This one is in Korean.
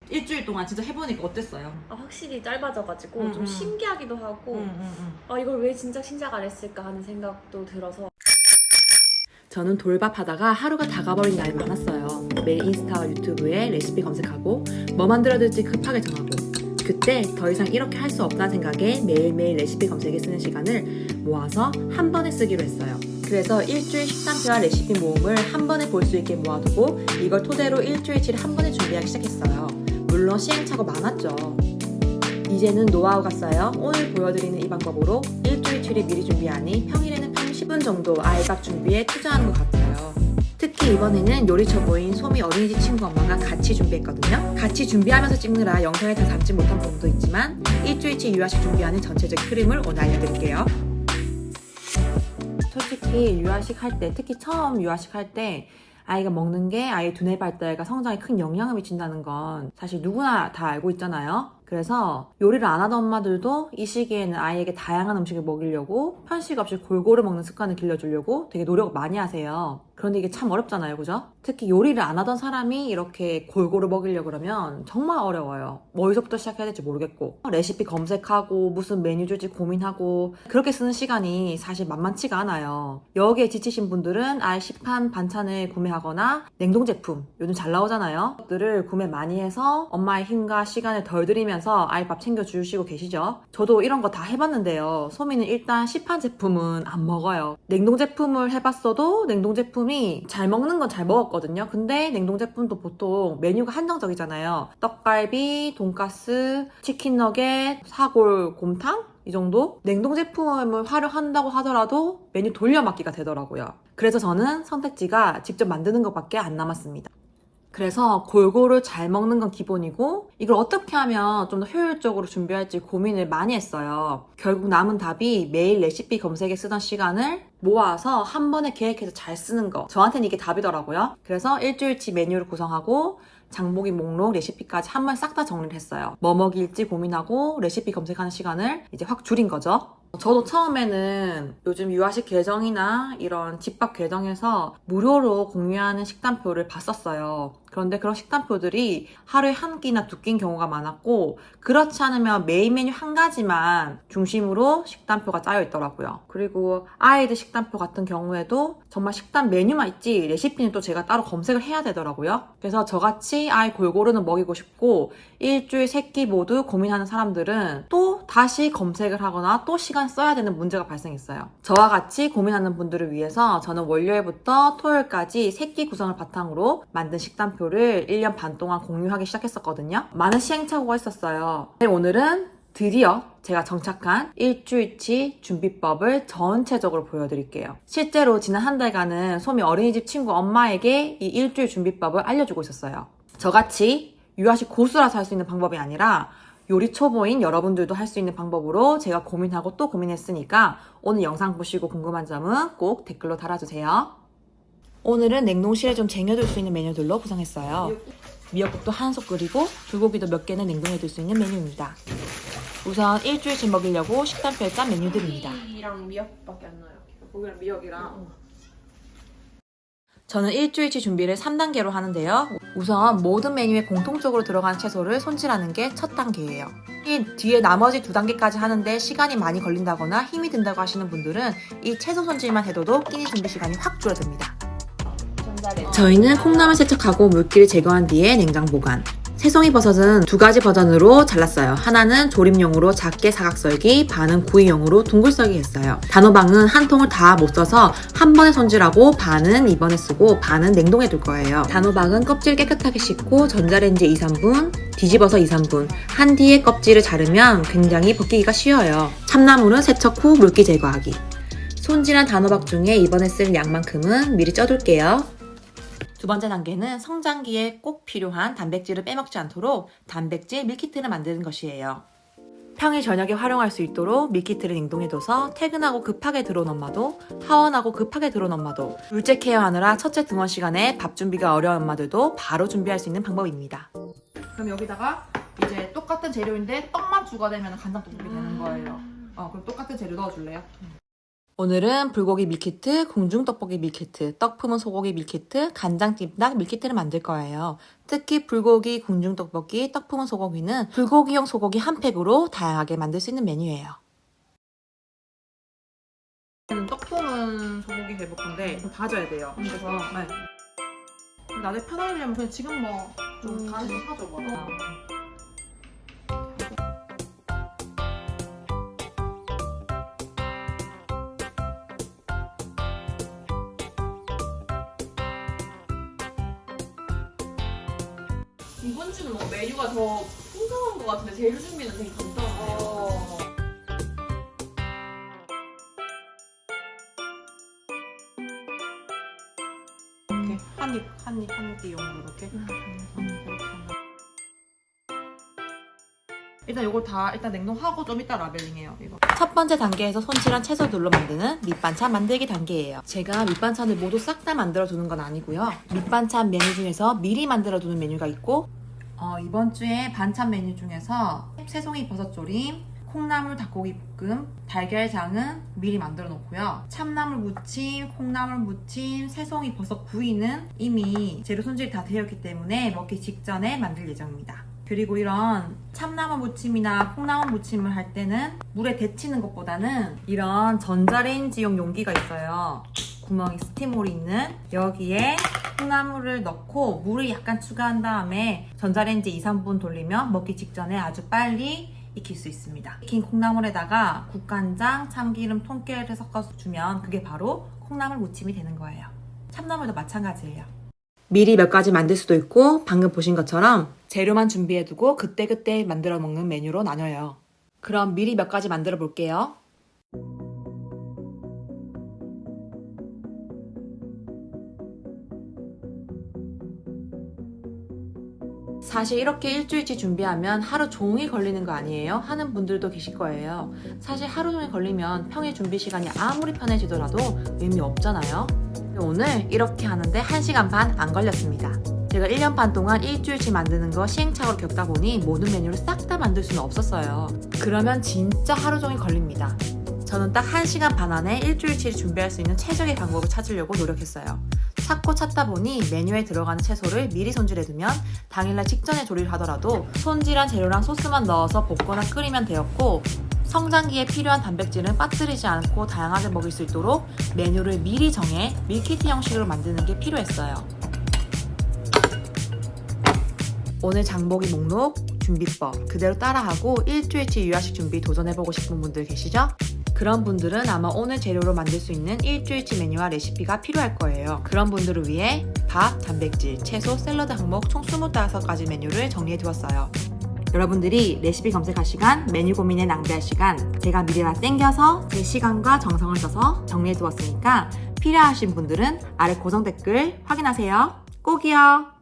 일주일 동안 진짜 해보니까 어땠어요? 확실히 짧아져가지고 좀 신기하기도 하고 이걸 왜 진작 시작 안 했을까 하는 생각도 들어서. 저는 돌밥 하다가 하루가 다 가버린 날이 많았어요. 매일 인스타와 유튜브에 레시피 검색하고 뭐 만들어야 될지 급하게 정하고, 그때 더 이상 이렇게 할 수 없다는 생각에 매일매일 레시피 검색에 쓰는 시간을 모아서 한 번에 쓰기로 했어요. 그래서 일주일 식단표와 레시피 모음을 한 번에 볼 수 있게 모아두고 이걸 토대로 일주일치를 한 번에 준비하기 시작했어요. 물론 시행착오 많았죠. 이제는 노하우가 쌓여 오늘 보여드리는 이 방법으로 일주일치를 미리 준비하니 평일에는 10분 정도 아이밥 준비에 투자하는 것 같아요. 특히 이번에는 요리 초보인 소미 어린이집 친구 엄마가 같이 준비했거든요. 같이 준비하면서 찍느라 영상에 다 담지 못한 부분도 있지만 일주일치 유아식 준비하는 전체적 흐름을 오늘 알려드릴게요. 솔직히 유아식 할 때, 특히 처음 유아식 할 때 아이가 먹는 게 아이의 두뇌 발달과 성장에 큰 영향을 미친다는 건 사실 누구나 다 알고 있잖아요. 그래서 요리를 안 하던 엄마들도 이 시기에는 아이에게 다양한 음식을 먹이려고 편식 없이 골고루 먹는 습관을 길러주려고 되게 노력을 많이 하세요. 그런데 이게 참 어렵잖아요, 그죠? 특히 요리를 안 하던 사람이 이렇게 골고루 먹이려고 그러면 정말 어려워요. 어디서부터 시작해야 될지 모르겠고, 레시피 검색하고 무슨 메뉴 줄지 고민하고, 그렇게 쓰는 시간이 사실 만만치가 않아요. 여기에 지치신 분들은 아예 시판 반찬을 구매하거나 냉동 제품, 요즘 잘 나오잖아요. 그것들을 구매 많이 해서 엄마의 힘과 시간을 덜 들이면서 아이 밥 챙겨주시고 계시죠. 저도 이런 거 다 해봤는데요. 소미는 일단 시판 제품은 안 먹어요. 냉동 제품을 해봤어도 냉동 제품이 잘 먹는 건 잘 먹었거든요. 근데 냉동 제품도 보통 메뉴가 한정적이잖아요. 떡갈비, 돈가스, 치킨 너겟, 사골 곰탕? 이 정도? 냉동 제품을 활용한다고 하더라도 메뉴 돌려막기가 되더라고요. 그래서 저는 선택지가 직접 만드는 것밖에 안 남았습니다. 그래서 골고루 잘 먹는 건 기본이고, 이걸 어떻게 하면 좀 더 효율적으로 준비할지 고민을 많이 했어요. 결국 남은 답이 매일 레시피 검색에 쓰던 시간을 모아서 한 번에 계획해서 잘 쓰는 거. 저한테는 이게 답이더라고요. 그래서 일주일치 메뉴를 구성하고 장보기 목록, 레시피까지 한 번에 싹 다 정리를 했어요. 뭐 먹일지 고민하고 레시피 검색하는 시간을 이제 확 줄인 거죠. 저도 처음에는 요즘 유아식 계정이나 이런 집밥 계정에서 무료로 공유하는 식단표를 봤었어요. 그런데 그런 식단표들이 하루에 한 끼나 두 끼인 경우가 많았고, 그렇지 않으면 메인 메뉴 한 가지만 중심으로 식단표가 짜여 있더라고요. 그리고 아이들 식단표 같은 경우에도 정말 식단 메뉴만 있지 레시피는 또 제가 따로 검색을 해야 되더라고요. 그래서 저같이 아이 골고루는 먹이고 싶고 일주일 세 끼 모두 고민하는 사람들은 또 다시 검색을 하거나 또 시간 써야 되는 문제가 발생했어요. 저와 같이 고민하는 분들을 위해서 저는 월요일부터 토요일까지 세 끼 구성을 바탕으로 만든 식단표를 1년 반 동안 공유하기 시작했었거든요. 많은 시행착오가 있었어요. 오늘은 드디어 제가 정착한 일주일치 준비법을 전체적으로 보여드릴게요. 실제로 지난 한 달간은 소미 어린이집 친구 엄마에게 이 일주일 준비법을 알려주고 있었어요. 저같이 유아식 고수라서 할 수 있는 방법이 아니라 요리 초보인 여러분들도 할 수 있는 방법으로 제가 고민하고 또 고민했으니까 오늘 영상 보시고 궁금한 점은 꼭 댓글로 달아주세요. 오늘은 냉동실에 좀 쟁여둘 수 있는 메뉴들로 구성했어요. 미역국도 한 솥 끓이고 불고기도 몇 개는 냉동해둘 수 있는 메뉴입니다. 우선 일주일씩 먹이려고 식단표에 짠 메뉴들입니다. 고기랑 미역밖에 안 나요. 고기랑 미역이랑. 저는 일주일치 준비를 3단계로 하는데요. 우선 모든 메뉴에 공통적으로 들어가는 채소를 손질하는 게 첫 단계예요. 이 뒤에 나머지 2단계까지 하는데 시간이 많이 걸린다거나 힘이 든다고 하시는 분들은 이 채소 손질만 해둬도 끼니 준비 시간이 확 줄어듭니다. 저희는 콩나물 세척하고 물기를 제거한 뒤에 냉장 보관. 새송이 버섯은 두 가지 버전으로 잘랐어요. 하나는 조림용으로 작게 사각썰기, 반은 구이용으로 둥글 썰기 했어요. 단호박은 한 통을 다 못 써서 한 번에 손질하고 반은 이번에 쓰고 반은 냉동해 둘 거예요. 단호박은 껍질 깨끗하게 씻고 전자레인지에 2-3분, 뒤집어서 2-3분 한 뒤에 껍질을 자르면 굉장히 벗기기가 쉬워요. 참나물은 세척 후 물기 제거하기. 손질한 단호박 중에 이번에 쓸 양만큼은 미리 쪄둘게요. 두 번째 단계는 성장기에 꼭 필요한 단백질을 빼먹지 않도록 단백질 밀키트를 만드는 것이에요. 평일 저녁에 활용할 수 있도록 밀키트를 냉동해둬서 퇴근하고 급하게 들어온 엄마도, 하원하고 급하게 들어온 엄마도, 둘째 케어하느라 첫째 등원 시간에 밥 준비가 어려운 엄마들도 바로 준비할 수 있는 방법입니다. 그럼 여기다가 이제 똑같은 재료인데 떡만 추가되면 간장 떡볶이 되는 거예요. 그럼 똑같은 재료 넣어줄래요? 오늘은 불고기 밀키트, 궁중떡볶이 밀키트, 떡 품은 소고기 밀키트, 간장찜닭 밀키트를 만들 거예요. 특히 불고기, 궁중떡볶이, 떡 품은 소고기는 불고기용 소고기 한 팩으로 다양하게 만들 수 있는 메뉴예요. 떡 품은 소고기 해볼 건데 좀 다져야 돼요. 그래서 나중에 편하려면 그냥 지금 좀 다져서 사줘 봐. 이번 주는 메뉴가 더 풍성한 것 같은데 재료 준비는 되게 간단하네요. 이렇게 한 입 용으로 이렇게. 일단 요걸 다 냉동하고 좀 이따 라벨링해요. 이거. 첫 번째 단계에서 손질한 채소들로 만드는 밑반찬 만들기 단계예요. 제가 밑반찬을 모두 싹 다 만들어 두는 건 아니고요. 밑반찬 메뉴 중에서 미리 만들어 두는 메뉴가 있고 이번 주에 반찬 메뉴 중에서 새송이 버섯조림, 콩나물 닭고기 볶음, 달걀장은 미리 만들어 놓고요. 참나물 무침, 콩나물 무침, 새송이 버섯 구이는 이미 재료 손질이 다 되어 있기 때문에 먹기 직전에 만들 예정입니다. 그리고 이런 참나물 무침이나 콩나물 무침을 할 때는 물에 데치는 것보다는 이런 전자레인지용 용기가 있어요. 구멍이 스팀홀이 있는 여기에 콩나물을 넣고 물을 약간 추가한 다음에 전자레인지 2, 3분 돌리면 먹기 직전에 아주 빨리 익힐 수 있습니다. 익힌 콩나물에다가 국간장, 참기름, 통깨를 섞어서 주면 그게 바로 콩나물 무침이 되는 거예요. 참나물도 마찬가지예요. 미리 몇 가지 만들 수도 있고 방금 보신 것처럼 재료만 준비해두고 그때그때 만들어 먹는 메뉴로 나뉘어요. 그럼 미리 몇 가지 만들어 볼게요. 사실 이렇게 일주일치 준비하면 하루 종일 걸리는 거 아니에요? 하는 분들도 계실 거예요. 사실 하루 종일 걸리면 평일 준비 시간이 아무리 편해지더라도 의미 없잖아요. 오늘 이렇게 하는데 1시간 반 안 걸렸습니다. 제가 1년 반 동안 일주일치 만드는 거 시행착오로 겪다 보니 모든 메뉴를 싹 다 만들 수는 없었어요. 그러면 진짜 하루 종일 걸립니다. 저는 딱 1시간 반 안에 일주일치 준비할 수 있는 최적의 방법을 찾으려고 노력했어요. 찾고 찾다 보니 메뉴에 들어가는 채소를 미리 손질해두면 당일날 직전에 조리를 하더라도 손질한 재료랑 소스만 넣어서 볶거나 끓이면 되었고 성장기에 필요한 단백질은 빠뜨리지 않고 다양하게 먹을 수 있도록 메뉴를 미리 정해 밀키트 형식으로 만드는 게 필요했어요. 오늘 장보기 목록, 준비법 그대로 따라하고 일주일치 유아식 준비 도전해보고 싶은 분들 계시죠? 그런 분들은 아마 오늘 재료로 만들 수 있는 일주일치 메뉴와 레시피가 필요할 거예요. 그런 분들을 위해 밥, 단백질, 채소, 샐러드 항목 총 25가지 메뉴를 정리해 두었어요. 여러분들이 레시피 검색할 시간, 메뉴 고민에 낭비할 시간 제가 미리 다 땡겨서 제 시간과 정성을 써서 정리해 두었으니까 필요하신 분들은 아래 고정 댓글 확인하세요. 꼭이요.